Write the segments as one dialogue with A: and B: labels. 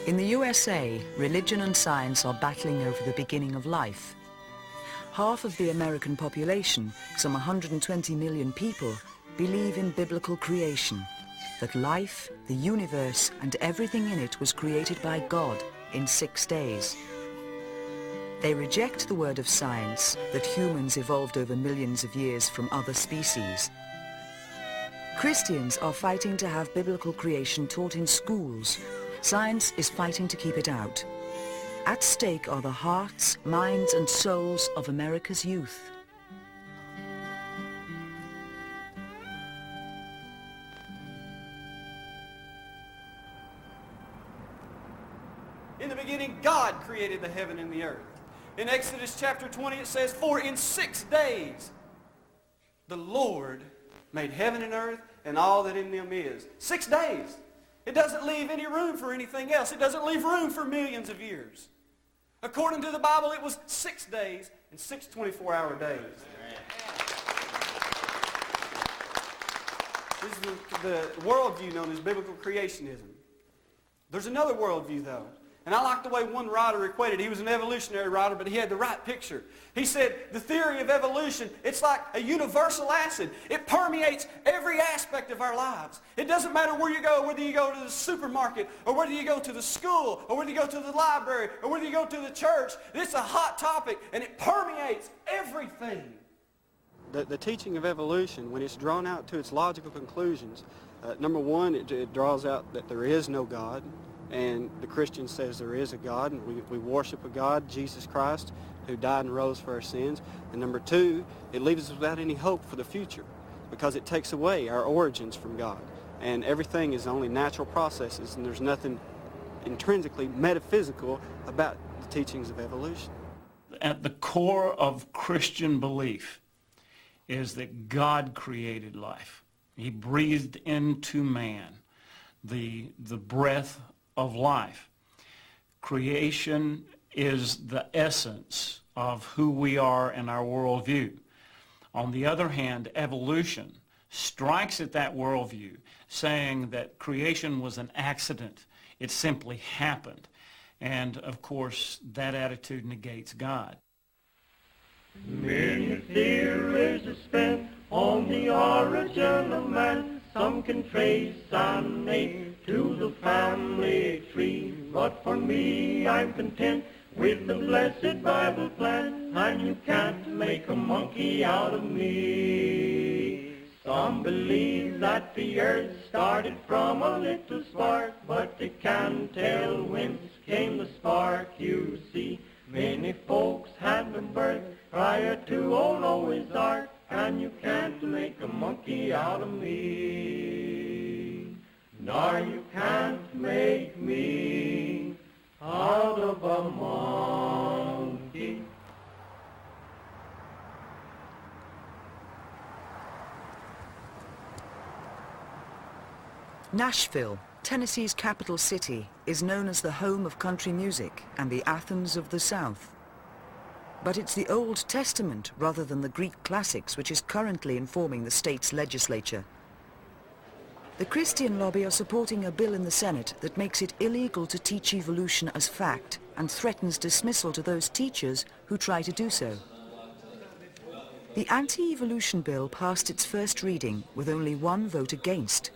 A: In the USA, religion and science are battling over the beginning of life. Half of the American population, some 120 million people, believe in biblical creation, that life, the universe, and everything in it was created by God in 6 days. They reject the word of science, that humans evolved over millions of years from other species. Christians are fighting to have biblical creation taught in schools. Science is fighting to keep it out. At stake are the hearts, minds, and souls of America's youth.
B: In the beginning, God created the heaven and the earth. In Exodus chapter 20, it says, "For in 6 days the Lord made heaven and earth and all that in them is." 6 days. It doesn't leave any room for anything else. It doesn't leave room for millions of years. According to the Bible, it was 6 days and 6 24-hour days. This is the worldview known as biblical creationism. There's another worldview, though. And I like the way one writer equated. He was an evolutionary writer, but he had the right picture. He said, the theory of evolution, it's like a universal acid. It permeates every aspect of our lives. It doesn't matter where you go, whether you go to the supermarket, or whether you go to the school, or whether you go to the library, or whether you go to the church. It's a hot topic, and it permeates everything. The teaching of evolution, when it's drawn out to its logical conclusions, number one, it draws out that there is no God. And the Christian says there is a God, and we worship a God, Jesus Christ, who died and rose for our sins. And number two, it leaves us without any hope for the future because it takes away our origins from God. And everything is only natural processes, and there's nothing intrinsically metaphysical about the teachings of evolution.
C: At the core of Christian belief is that God created life. He breathed into man the breath of life. Creation is the essence of who we are in our worldview. On the other hand, evolution strikes at that worldview, saying that creation was an accident. It simply happened. And, of course, that attitude negates God.
D: Many theories are spent on the origin of man. Some can trace and name to the family tree. But for me, I'm content with the blessed Bible plan, and you can't make a monkey out of me. Some believe that the earth started from a little spark, but they can't tell whence came the spark, you see. Many folks had been birthed prior to old Noah's Ark, and you can't make a monkey out of me. Nor you can't make me out of a monkey.
A: Nashville, Tennessee's capital city, is known as the home of country music and the Athens of the South. But it's the Old Testament rather than the Greek classics which is currently informing the state's legislature. The Christian lobby are supporting a bill in the Senate that makes it illegal to teach evolution as fact and threatens dismissal to those teachers who try to do so. The anti-evolution bill passed its first reading with only one vote against.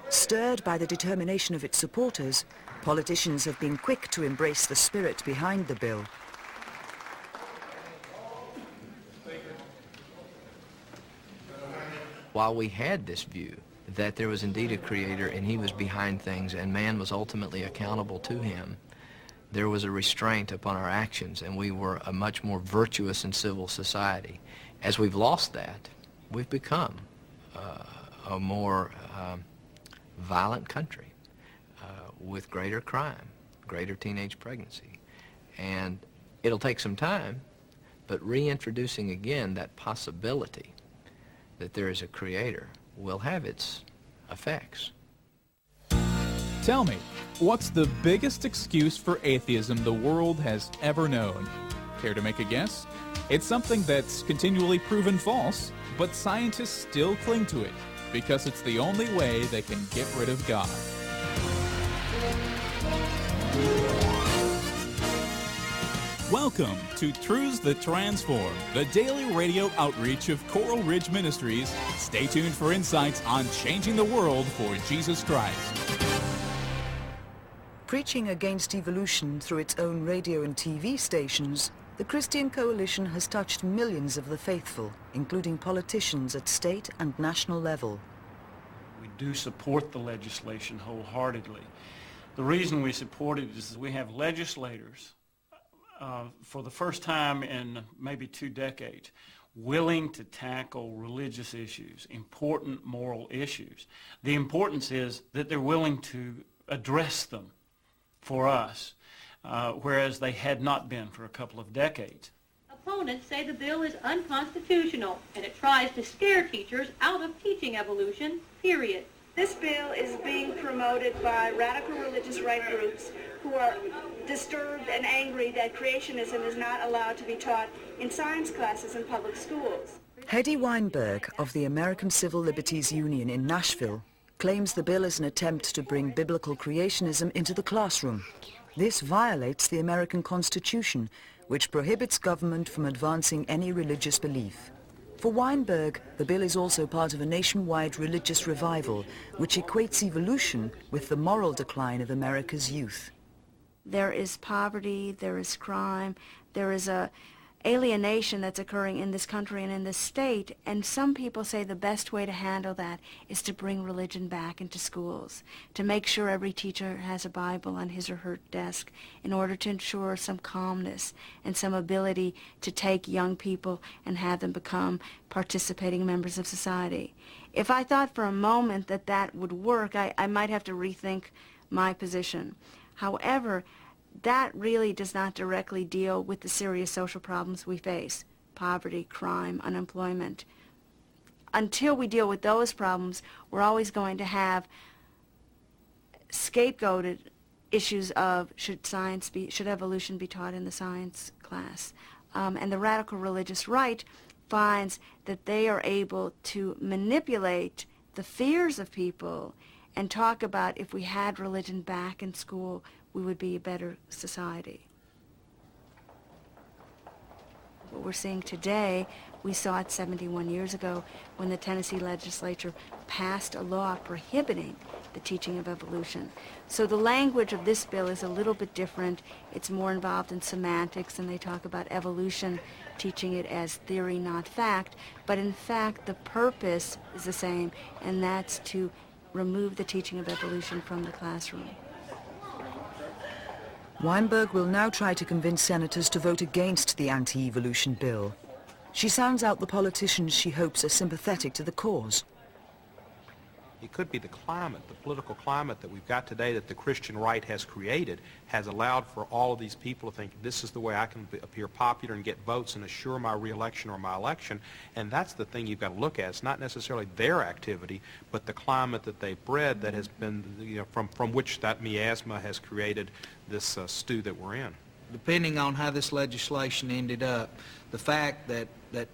A: Stirred by the determination of its supporters, politicians have been quick to embrace the spirit behind the bill.
E: While we had this view that there was indeed a creator and he was behind things and man was ultimately accountable to him, there was a restraint upon our actions and we were a much more virtuous and civil society. As we've lost that, we've become a more violent country with greater crime, greater teenage pregnancy. And it'll take some time, but reintroducing again that possibility that there is a creator will have its effects.
F: Tell me, what's the biggest excuse for atheism the world has ever known? Care to make a guess? It's something that's continually proven false, but scientists still cling to it because it's the only way they can get rid of God. Welcome to Truths That Transform, the daily radio outreach of Coral Ridge Ministries. Stay tuned for insights on changing the world for Jesus Christ.
A: Preaching against evolution through its own radio and TV stations, the Christian Coalition has touched millions of the faithful, including politicians at state and national level.
C: We do support the legislation wholeheartedly. The reason we support it is that we have legislators for the first time in maybe 2 decades, willing to tackle religious issues, important moral issues. The importance is that they're willing to address them for us, whereas they had not been for a couple of decades.
G: Opponents say the bill is unconstitutional, and it tries to scare teachers out of teaching evolution, period.
H: This bill is being promoted by radical religious right groups who are disturbed and angry that creationism is not allowed to be taught in science classes in public schools.
A: Hedy Weinberg of the American Civil Liberties Union in Nashville claims the bill is an attempt to bring biblical creationism into the classroom. This violates the American Constitution, which prohibits government from advancing any religious belief. For Weinberg, the bill is also part of a nationwide religious revival, which equates evolution with the moral decline of America's youth.
I: There is poverty, there is crime, there is a alienation that's occurring in this country and in this state, and some people say the best way to handle that is to bring religion back into schools, to make sure every teacher has a Bible on his or her desk in order to ensure some calmness and some ability to take young people and have them become participating members of society. If I thought for a moment that that would work, I might have to rethink my position. However, that really does not directly deal with the serious social problems we face: poverty, crime, unemployment. Until we deal with those problems, we're always going to have scapegoated issues of should evolution be taught in the science class. And the radical religious right finds that they are able to manipulate the fears of people and talk about if we had religion back in school, we would be a better society. What we're seeing today, we saw it 71 years ago when the Tennessee legislature passed a law prohibiting the teaching of evolution. So the language of this bill is a little bit different. It's more involved in semantics, and they talk about evolution, teaching it as theory, not fact. But in fact, the purpose is the same, and that's to remove the teaching of evolution from the classroom.
A: Weinberg will now try to convince senators to vote against the anti-evolution bill. She sounds out the politicians she hopes are sympathetic to the cause.
J: It could be the climate, the political climate that we've got today that the Christian right has created has allowed for all of these people to think this is the way I can appear popular and get votes and assure my re-election or my election. And that's the thing you've got to look at. It's not necessarily their activity, but the climate that they've bred that has been, from which that miasma has created this stew that we're in.
K: Depending on how this legislation ended up, the fact that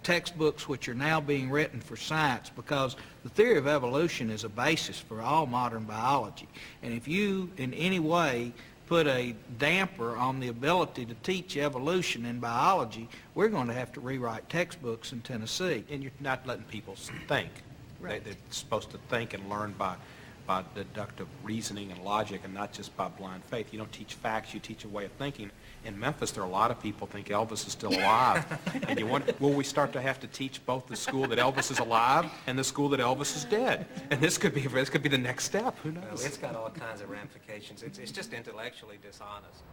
K: textbooks which are now being written for science, because the theory of evolution is a basis for all modern biology, and if you in any way put a damper on the ability to teach evolution in biology, we're going to have to rewrite textbooks in Tennessee.
J: And you're not letting people think. Right. They're supposed to think and learn by deductive reasoning and logic and not just by blind faith. You don't teach facts, you teach a way of thinking. In Memphis, there are a lot of people think Elvis is still alive. And you wonder, will we start to have to teach both the school that Elvis is alive and the school that Elvis is dead? And this could be the next step. Who knows?
L: Well, it's got all kinds of ramifications. It's just intellectually dishonest.